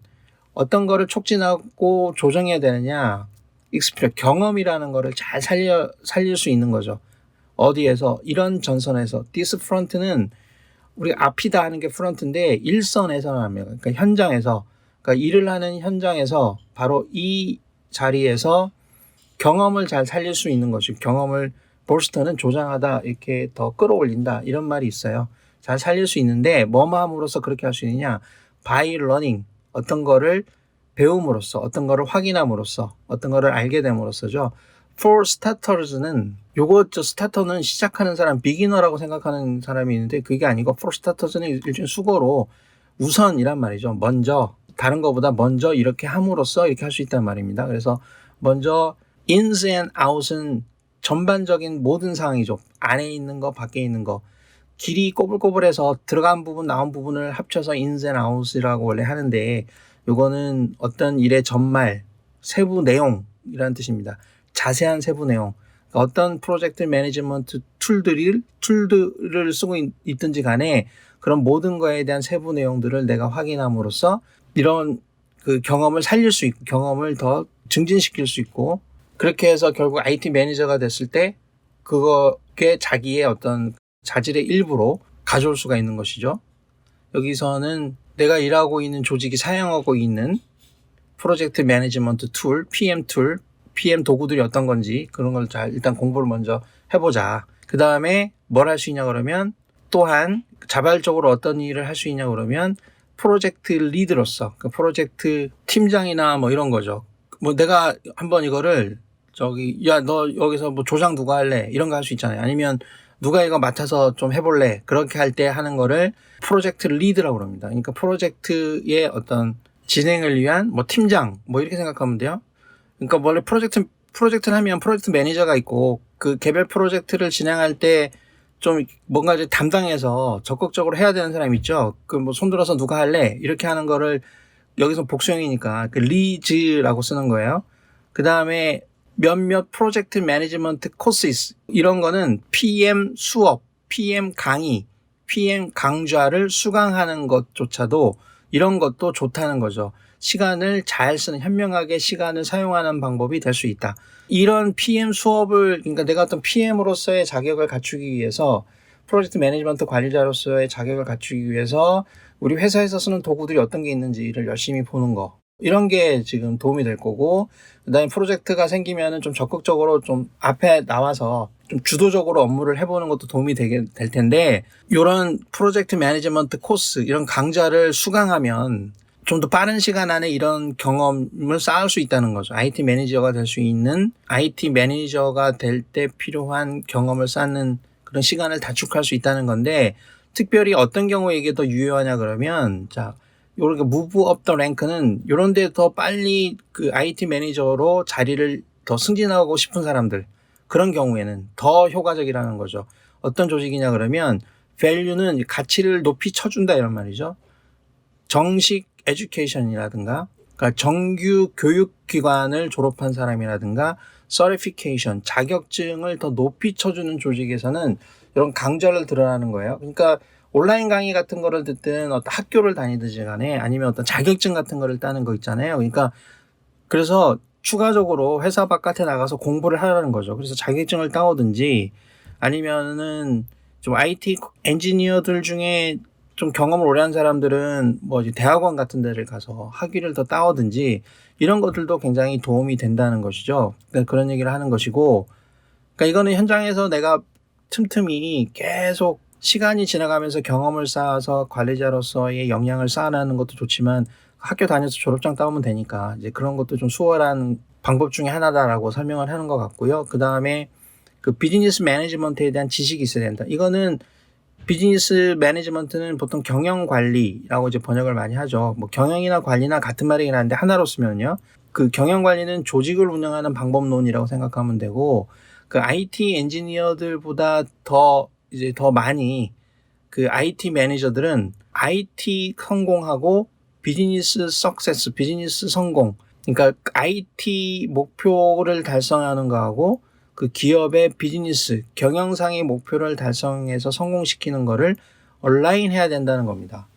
어떤 거를 촉진하고 조정해야 되느냐, 경험이라는 거를 잘 살릴 수 있는 거죠. 어디에서, 이런 전선에서. this front는 우리가 앞이다 하는 게 프런트인데 일선에서 합니다. 그러니까 현장에서, 그러니까 일을 하는 현장에서 바로 이 자리에서 경험을 잘 살릴 수 있는 것이, 경험을 볼스터는 조장하다, 이렇게 더 끌어올린다 이런 말이 있어요. 잘 살릴 수 있는데 뭐함으로써 그렇게 할 수 있느냐? by learning, 어떤 거를 배움으로써, 어떤 거를 확인함으로써, 어떤 거를 알게 됨으로써죠. For starters는 스타터는 시작하는 사람, 비기너라고 생각하는 사람이 있는데 그게 아니고, for starters는 일종의 수거로 우선이란 말이죠. 먼저, 다른 거보다 먼저 이렇게 함으로써 이렇게 할 수 있단 말입니다. 그래서 먼저 ins and out은 전반적인 모든 상황이죠. 안에 있는 거, 밖에 있는 거. 길이 꼬불꼬불해서 들어간 부분, 나온 부분을 합쳐서 ins and out이라고 원래 하는데 요거는 어떤 일의 전말, 세부 내용이라는 뜻입니다. 자세한 세부 내용. 그러니까 어떤 프로젝트 매니지먼트 툴들을 쓰고 있든지 간에 그런 모든 거에 대한 세부 내용들을 내가 확인함으로써 이런 그 경험을 살릴 수 있고 경험을 더 증진시킬 수 있고 그렇게 해서 결국 IT 매니저가 됐을 때 그거에 자기의 어떤 자질의 일부로 가져올 수가 있는 것이죠. 여기서는 내가 일하고 있는 조직이 사용하고 있는 프로젝트 매니지먼트 툴, PM 도구들이 어떤 건지 그런 걸 잘 일단 공부를 먼저 해보자. 그 다음에 뭘 할 수 있냐 그러면 또한 자발적으로 어떤 일을 할 수 있냐 그러면 프로젝트 리드로서 그 프로젝트 팀장이나 뭐 이런 거죠. 뭐 내가 한번 이거를 야 너 여기서 뭐 조장 누가 할래 이런 거 할 수 있잖아요. 아니면 누가 이거 맡아서 좀 해볼래 그렇게 할 때 하는 거를 프로젝트 리드라고 합니다. 그러니까 프로젝트의 어떤 진행을 위한 뭐 팀장 뭐 이렇게 생각하면 돼요. 그러니까 원래 프로젝트를 하면 프로젝트 매니저가 있고 그 개별 프로젝트를 진행할 때 좀 뭔가 이제 담당해서 적극적으로 해야 되는 사람 있죠. 그 뭐 손들어서 누가 할래 이렇게 하는 거를 여기서 복수형이니까 그 리즈라고 쓰는 거예요. 그 다음에 몇몇 프로젝트 매니지먼트 코스 이런 거는 PM 수업, PM 강의, PM 강좌를 수강하는 것조차도 이런 것도 좋다는 거죠. 시간을 잘 쓰는 현명하게 시간을 사용하는 방법이 될 수 있다. 이런 PM 수업을 그러니까 내가 어떤 PM으로서의 자격을 갖추기 위해서 프로젝트 매니지먼트 관리자로서의 자격을 갖추기 위해서 우리 회사에서 쓰는 도구들이 어떤 게 있는지를 열심히 보는 거. 이런 게 지금 도움이 될 거고 그다음에 프로젝트가 생기면은 좀 적극적으로 좀 앞에 나와서 좀 주도적으로 업무를 해보는 것도 도움이 되게 될 텐데 이런 프로젝트 매니지먼트 코스 이런 강좌를 수강하면 좀 더 빠른 시간 안에 이런 경험을 쌓을 수 있다는 거죠. IT 매니저가 될 수 있는 IT 매니저가 될 때 필요한 경험을 쌓는 그런 시간을 단축할 수 있다는 건데 특별히 어떤 경우에 이게 더 유효하냐 그러면 자 요렇게 무브 업 더 랭크는 요런 데 더 빨리 그 IT 매니저로 자리를 더 승진하고 싶은 사람들 그런 경우에는 더 효과적이라는 거죠. 어떤 조직이냐 그러면 value는 가치를 높이 쳐준다 이런 말이죠. 정식 에듀케이션이라든가 그러니까 정규 교육기관을 졸업한 사람이라든가 certification 자격증을 더 높이 쳐주는 조직에서는 이런 강좌를 들으라는 거예요. 그러니까 온라인 강의 같은 거를 듣든 어떤 학교를 다니든지 간에 아니면 어떤 자격증 같은 거를 따는 거 있잖아요. 그러니까 그래서 추가적으로 회사 바깥에 나가서 공부를 하라는 거죠. 그래서 자격증을 따오든지 아니면은 좀 IT 엔지니어들 중에 좀 경험을 오래 한 사람들은 뭐 이제 대학원 같은 데를 가서 학위를 더 따오든지 이런 것들도 굉장히 도움이 된다는 것이죠. 그러니까 그런 얘기를 하는 것이고 그러니까 이거는 현장에서 내가 틈틈이 계속 시간이 지나가면서 경험을 쌓아서 관리자로서의 역량을 쌓아나는 것도 좋지만 학교 다녀서 졸업장 따오면 되니까 이제 그런 것도 좀 수월한 방법 중에 하나다라고 설명을 하는 것 같고요. 그 다음에 그 비즈니스 매니지먼트에 대한 지식이 있어야 된다. 이거는 비즈니스 매니지먼트는 보통 경영 관리라고 이제 번역을 많이 하죠. 뭐 경영이나 관리나 같은 말이긴 한데 하나로 쓰면요. 그 경영 관리는 조직을 운영하는 방법론이라고 생각하면 되고 그 IT 엔지니어들보다 더 많이 그 IT 매니저들은 IT 성공하고 비즈니스 석세스, 비즈니스 성공. 그러니까 IT 목표를 달성하는 거하고 그 기업의 비즈니스, 경영상의 목표를 달성해서 성공시키는 거를 얼라인 해야 된다는 겁니다.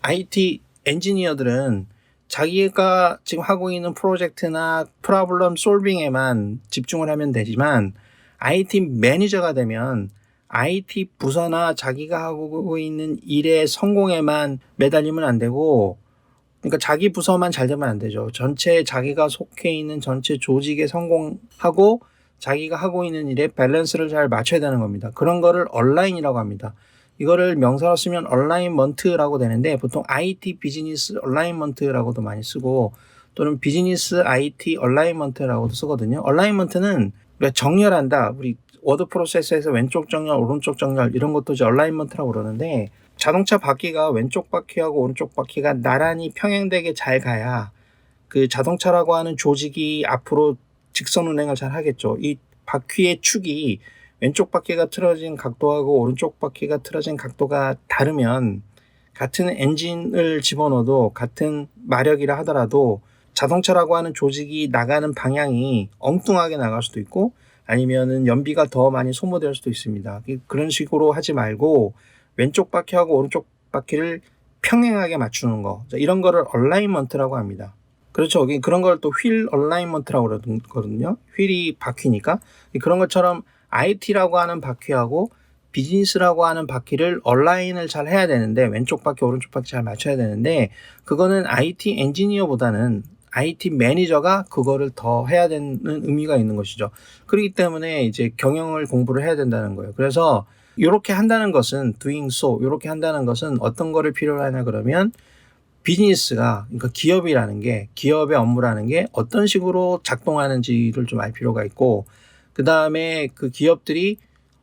IT 엔지니어들은 자기가 지금 하고 있는 프로젝트나 프로블럼 솔빙에만 집중을 하면 되지만 IT 매니저가 되면 IT 부서나 자기가 하고 있는 일의 성공에만 매달리면 안 되고 그러니까 자기 부서만 잘 되면 안 되죠. 전체 자기가 속해 있는 전체 조직에 성공하고 자기가 하고 있는 일에 밸런스를 잘 맞춰야 되는 겁니다. 그런 거를 얼라인이라고 합니다. 이거를 명사로 쓰면 얼라인먼트라고 되는데 보통 IT 비즈니스 얼라인먼트라고도 많이 쓰고 또는 비즈니스 IT 얼라인먼트라고도 쓰거든요. 얼라인먼트는 우리가 정렬한다. 우리 워드 프로세서에서 왼쪽 정렬, 오른쪽 정렬 이런 것도 이제 얼라인먼트라고 그러는데 자동차 바퀴가 왼쪽 바퀴하고 오른쪽 바퀴가 나란히 평행되게 잘 가야 그 자동차라고 하는 조직이 앞으로 직선 운행을 잘 하겠죠. 이 바퀴의 축이 왼쪽 바퀴가 틀어진 각도하고 오른쪽 바퀴가 틀어진 각도가 다르면 같은 엔진을 집어넣어도 같은 마력이라 하더라도 자동차라고 하는 조직이 나가는 방향이 엉뚱하게 나갈 수도 있고 아니면은 연비가 더 많이 소모될 수도 있습니다. 그런 식으로 하지 말고 왼쪽 바퀴하고 오른쪽 바퀴를 평행하게 맞추는 거. 이런 거를 얼라이먼트라고 합니다. 그렇죠. 그런 걸 또 휠 얼라이먼트라고 그러거든요. 휠이 바퀴니까. 그런 것처럼 IT라고 하는 바퀴하고 비즈니스라고 하는 바퀴를 얼라인을 잘 해야 되는데 왼쪽 바퀴 오른쪽 바퀴 잘 맞춰야 되는데 그거는 IT 엔지니어보다는 IT 매니저가 그거를 더 해야 되는 의미가 있는 것이죠. 그렇기 때문에 이제 경영을 공부를 해야 된다는 거예요. 그래서 이렇게 한다는 것은 doing so 이렇게 한다는 것은 어떤 거를 필요로 하냐 그러면 비즈니스가 그러니까 기업이라는 게 기업의 업무라는 게 어떤 식으로 작동하는지를 좀 알 필요가 있고 그 다음에 그 기업들이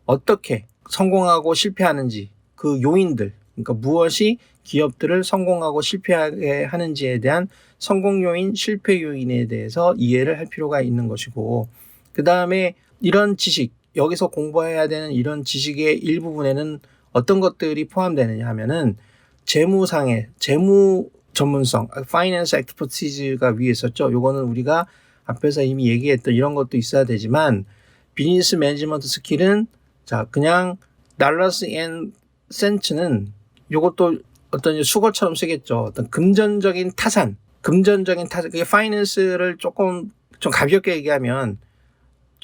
어떻게 성공하고 실패하는지 그 요인들 그러니까 무엇이 기업들을 성공하고 실패하게 하는지에 대한 성공 요인, 실패 요인에 대해서 이해를 할 필요가 있는 것이고 그 다음에 이런 지식 여기서 공부해야 되는 이런 지식의 일부분에는 어떤 것들이 포함되느냐 하면은 재무 전문성, Finance Expertise가 위에 있었죠. 요거는 우리가 앞에서 이미 얘기했던 이런 것도 있어야 되지만 비즈니스 매니지먼트 스킬은 자 그냥 달러스 앤 센츠는 요것도 어떤 수거처럼 쓰겠죠. 어떤 금전적인 타산, 그게 파이낸스를 조금 좀 가볍게 얘기하면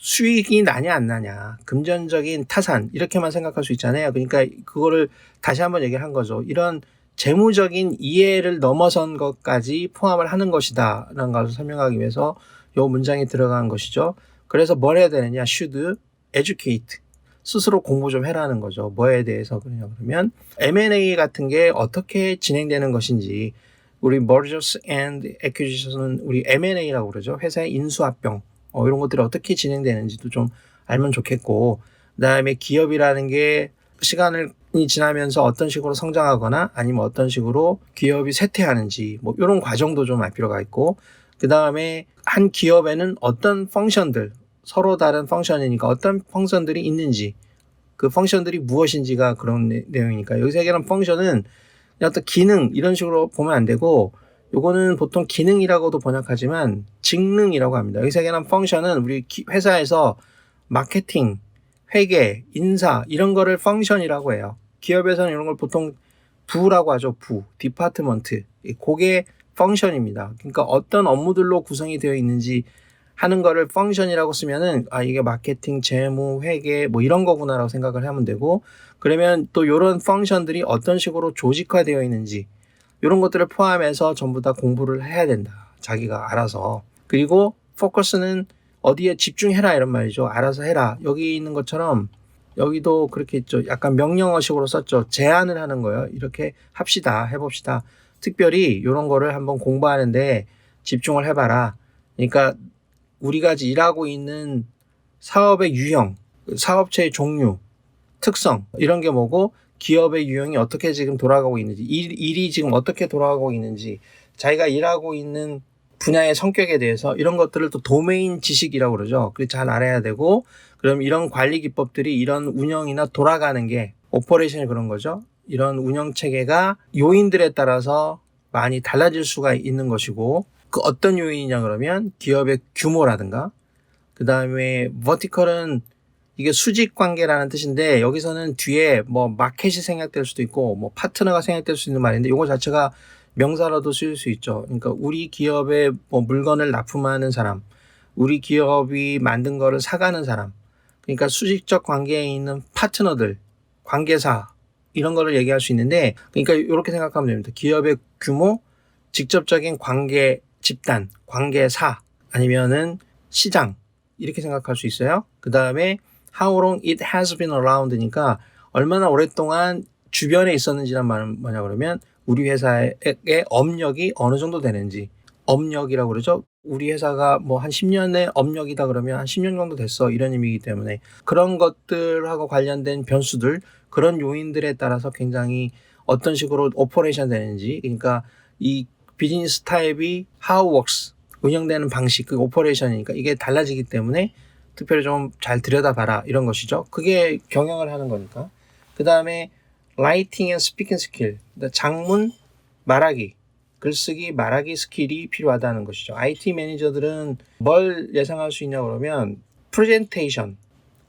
수익이 나냐 안 나냐, 금전적인 타산 이렇게만 생각할 수 있잖아요. 그러니까 그거를 다시 한번 얘기를 한 거죠. 이런 재무적인 이해를 넘어선 것까지 포함을 하는 것이다 라는 것을 설명하기 위해서 이 문장이 들어간 것이죠. 그래서 뭘 해야 되느냐, should educate, 스스로 공부 좀 해라는 거죠. 뭐에 대해서 그러면 M&A 같은 게 어떻게 진행되는 것인지 우리 mergers and acquisition은 우리 M&A라고 그러죠. 회사의 인수합병 이런 것들이 어떻게 진행되는지도 좀 알면 좋겠고 그다음에 기업이라는 게 시간이 지나면서 어떤 식으로 성장하거나 아니면 어떤 식으로 기업이 쇠퇴하는지 뭐 이런 과정도 좀 알 필요가 있고 그다음에 한 기업에는 어떤 펑션들 서로 다른 펑션이니까 어떤 펑션들이 있는지 그 펑션들이 무엇인지가 그런 내용이니까 여기서 얘기하는 펑션은 어떤 기능 이런 식으로 보면 안 되고 요거는 보통 기능이라고도 번역하지만 직능이라고 합니다. 여기서 얘기하는 펑션은 우리 회사에서 마케팅, 회계, 인사 이런 거를 펑션이라고 해요. 기업에서는 이런 걸 보통 부라고 하죠. 디파트먼트. 그게 펑션입니다. 그러니까 어떤 업무들로 구성이 되어 있는지 하는 거를 펑션이라고 쓰면은 이게 마케팅, 재무, 회계 뭐 이런 거구나라고 생각을 하면 되고 그러면 또 이런 펑션들이 어떤 식으로 조직화되어 있는지 이런 것들을 포함해서 전부 다 공부를 해야 된다. 자기가 알아서. 그리고 포커스는 어디에 집중해라 이런 말이죠. 알아서 해라. 여기 있는 것처럼 여기도 그렇게 있죠. 약간 명령어식으로 썼죠. 제안을 하는 거예요. 이렇게 합시다. 해봅시다. 특별히 이런 거를 한번 공부하는데 집중을 해봐라. 그러니까 우리가 일하고 있는 사업의 유형, 사업체의 종류, 특성 이런 게 뭐고 기업의 유형이 어떻게 지금 돌아가고 있는지 일이 지금 어떻게 돌아가고 있는지 자기가 일하고 있는 분야의 성격에 대해서 이런 것들을 또 도메인 지식이라고 그러죠. 그래서 잘 알아야 되고 그럼 이런 관리 기법들이 이런 운영이나 돌아가는 게 오퍼레이션이 그런 거죠. 이런 운영 체계가 요인들에 따라서 많이 달라질 수가 있는 것이고 그 어떤 요인이냐 그러면 기업의 규모라든가 그 다음에 버티컬은 이게 수직 관계라는 뜻인데 여기서는 뒤에 뭐 마켓이 생략될 수도 있고 뭐 파트너가 생략될 수 있는 말인데 이거 자체가 명사로도 쓰일 수 있죠. 그러니까 우리 기업에 뭐 물건을 납품하는 사람, 우리 기업이 만든 거를 사가는 사람, 그러니까 수직적 관계에 있는 파트너들, 관계사 이런 거를 얘기할 수 있는데 그러니까 이렇게 생각하면 됩니다. 기업의 규모, 직접적인 관계 집단, 관계사 아니면은 시장 이렇게 생각할 수 있어요. 그 다음에 How long it has been around니까 얼마나 오랫동안 주변에 있었는지란 말은 뭐냐 그러면 우리 회사의 업력이 어느 정도 되는지 업력이라고 그러죠. 우리 회사가 뭐 한 10년의 업력이다 그러면 한 10년 정도 됐어 이런 의미이기 때문에 그런 것들하고 관련된 변수들 그런 요인들에 따라서 굉장히 어떤 식으로 오퍼레이션 되는지 그러니까 이 비즈니스 타입이 how works 운영되는 방식, 그 오퍼레이션이니까 이게 달라지기 때문에 특별히 좀 잘 들여다봐라 이런 것이죠. 그게 경영을 하는 거니까. 그 다음에 라이팅 앤 스피킹 스킬, 장문, 말하기, 글쓰기, 말하기 스킬이 필요하다는 것이죠. IT 매니저들은 뭘 예상할 수 있냐 그러면 프레젠테이션,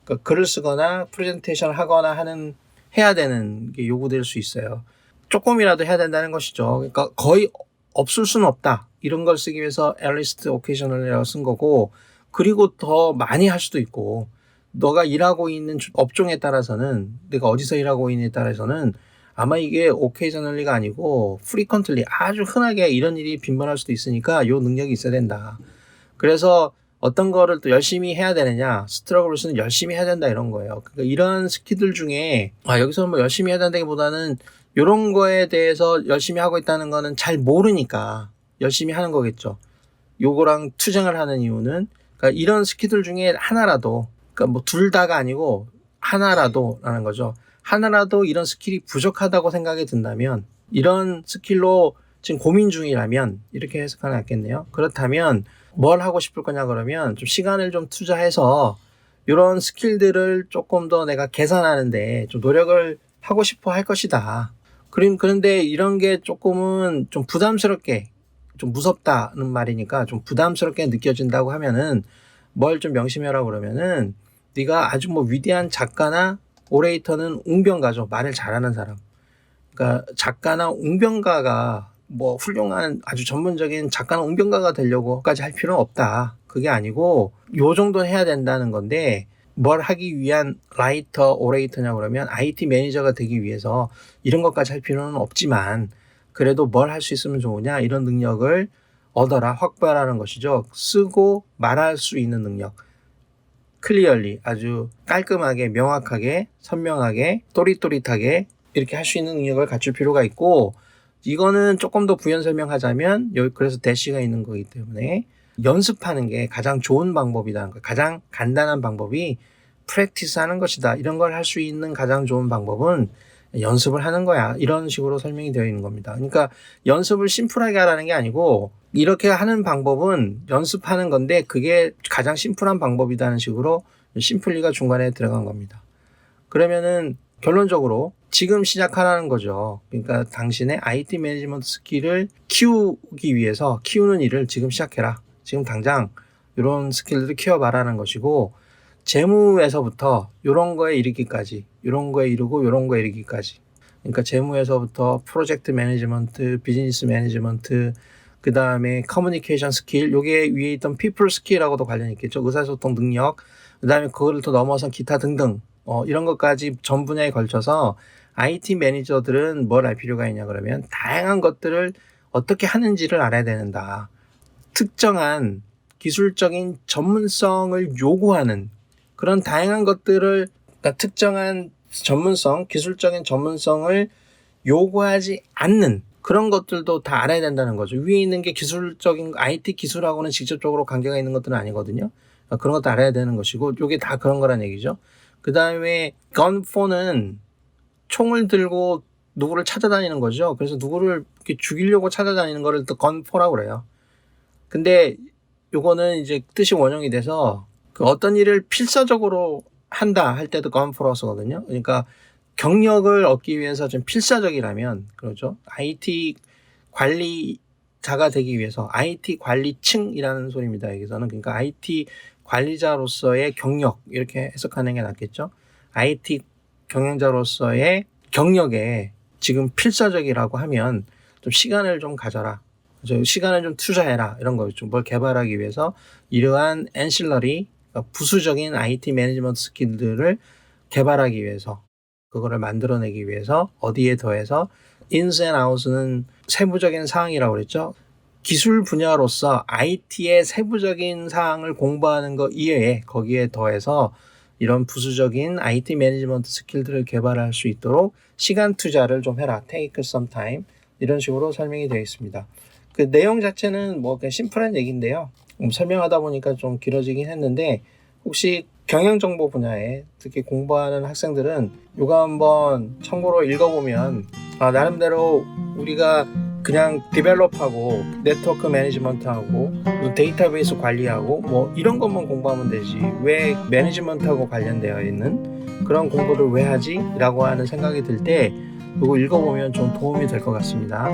그러니까 글을 쓰거나 프레젠테이션을 하거나 하는 해야 되는 게 요구될 수 있어요. 조금이라도 해야 된다는 것이죠. 그러니까 거의 없을 수는 없다. 이런 걸 쓰기 위해서 at occasionally라고 쓴 거고, 그리고 더 많이 할 수도 있고, 너가 일하고 있는 업종에 따라서는, 내가 어디서 일하고 있느냐에 따라서는 아마 이게 occasionally가 아니고 frequently, 아주 흔하게 이런 일이 빈번할 수도 있으니까 요 능력이 있어야 된다. 그래서 어떤 거를 또 열심히 해야 되느냐, 스트러글스는 열심히 해야 된다 이런 거예요. 그러니까 이런 스킬들 중에 여기서는 뭐 열심히 해야 된다기보다는 이런 거에 대해서 열심히 하고 있다는 거는 잘 모르니까 열심히 하는 거겠죠. 요거랑 투쟁을 하는 이유는, 그러니까 이런 스킬들 중에 하나라도, 그러니까 뭐 둘 다가 아니고 하나라도라는 거죠. 하나라도 이런 스킬이 부족하다고 생각이 든다면, 이런 스킬로 지금 고민 중이라면 이렇게 해석하는 게 낫겠네요. 그렇다면 뭘 하고 싶을 거냐 그러면 좀 시간을 좀 투자해서 이런 스킬들을 조금 더 내가 개선하는데 좀 노력을 하고 싶어 할 것이다. 그런데 이런 게 조금은 좀 부담스럽게, 좀 무섭다는 말이니까 좀 부담스럽게 느껴진다고 하면은 뭘 좀 명심해라 그러면은, 네가 아주 뭐 위대한 작가나 오레이터는 웅변가죠. 말을 잘하는 사람. 그러니까 작가나 웅변가가 뭐 훌륭한 아주 전문적인 작가나 웅변가가 되려고까지 할 필요는 없다. 그게 아니고 요 정도는 해야 된다는 건데, 뭘 하기 위한 라이터, 오레이터냐 그러면 IT 매니저가 되기 위해서 이런 것까지 할 필요는 없지만 그래도 뭘 할 수 있으면 좋으냐, 이런 능력을 얻어라, 확보하라는 것이죠. 쓰고 말할 수 있는 능력. 클리얼리, 아주 깔끔하게, 명확하게, 선명하게, 또릿또릿하게 이렇게 할 수 있는 능력을 갖출 필요가 있고, 이거는 조금 더 부연 설명하자면, 여기 그래서 대시가 있는 거기 때문에 연습하는 게 가장 좋은 방법이라는 거. 가장 간단한 방법이 프랙티스 하는 것이다. 이런 걸 할 수 있는 가장 좋은 방법은 연습을 하는 거야. 이런 식으로 설명이 되어 있는 겁니다. 그러니까 연습을 심플하게 하라는 게 아니고, 이렇게 하는 방법은 연습하는 건데 그게 가장 심플한 방법이라는 식으로 심플리가 중간에 들어간 겁니다. 그러면은 결론적으로 지금 시작하라는 거죠. 그러니까 당신의 IT 매니지먼트 스킬을 키우기 위해서 키우는 일을 지금 시작해라. 지금 당장 이런 스킬들을 키워봐라는 것이고, 재무에서부터 이런 거에 이르기까지, 이런 거에 이르고 이런 거에 이르기까지. 그러니까 재무에서부터 프로젝트 매니지먼트, 비즈니스 매니지먼트, 그 다음에 커뮤니케이션 스킬, 요게 위에 있던 피플 스킬하고도 관련이 있겠죠. 의사소통 능력, 그 다음에 그거를 더 넘어선 기타 등등, 이런 것까지 전 분야에 걸쳐서 IT 매니저들은 뭘 알 필요가 있냐 그러면 다양한 것들을 어떻게 하는지를 알아야 된다. 특정한 기술적인 전문성을 요구하는 그런 다양한 것들을, 그러니까 특정한 전문성, 기술적인 전문성을 요구하지 않는 그런 것들도 다 알아야 된다는 거죠. 위에 있는 게 기술적인 IT 기술하고는 직접적으로 관계가 있는 것들은 아니거든요. 그런 것도 알아야 되는 것이고, 이게 다 그런 거란 얘기죠. 그 다음에 건포는 총을 들고 누구를 찾아다니는 거죠. 그래서 누구를 이렇게 죽이려고 찾아다니는 거를 또 건포라고 그래요. 근데 요거는 이제 뜻이 원형이 돼서 그 어떤 일을 필사적으로 한다 할 때도 건포라고 쓰거든요. 그러니까 경력을 얻기 위해서 좀 필사적이라면, 그렇죠. IT 관리자가 되기 위해서, IT 관리층이라는 소리입니다. 여기서는. 그러니까 IT 관리자로서의 경력, 이렇게 해석하는 게 낫겠죠. IT 경영자로서의 경력에 지금 필사적이라고 하면 좀 시간을 좀 가져라. 시간을 좀 투자해라. 이런 거 좀 뭘 개발하기 위해서 이러한 엔실러리, 그러니까 부수적인 IT 매니지먼트 스킬들을 개발하기 위해서, 그거를 만들어내기 위해서 어디에 더해서 ins and outs는 세부적인 사항이라고 그랬죠. 기술 분야로서 IT의 세부적인 사항을 공부하는 것 이외에 거기에 더해서 이런 부수적인 IT 매니지먼트 스킬들을 개발할 수 있도록 시간 투자를 좀 해라. Take some time. 이런 식으로 설명이 되어 있습니다. 그 내용 자체는 뭐 그냥 심플한 얘기인데요. 설명하다 보니까 좀 길어지긴 했는데, 혹시 경영정보 분야에 특히 공부하는 학생들은 이거 한번 참고로 읽어보면 나름대로 우리가 그냥 디벨롭하고 네트워크 매니지먼트하고 데이터베이스 관리하고 뭐 이런 것만 공부하면 되지 왜 매니지먼트하고 관련되어 있는 그런 공부를 왜 하지? 라고 하는 생각이 들 때 이거 읽어보면 좀 도움이 될 것 같습니다.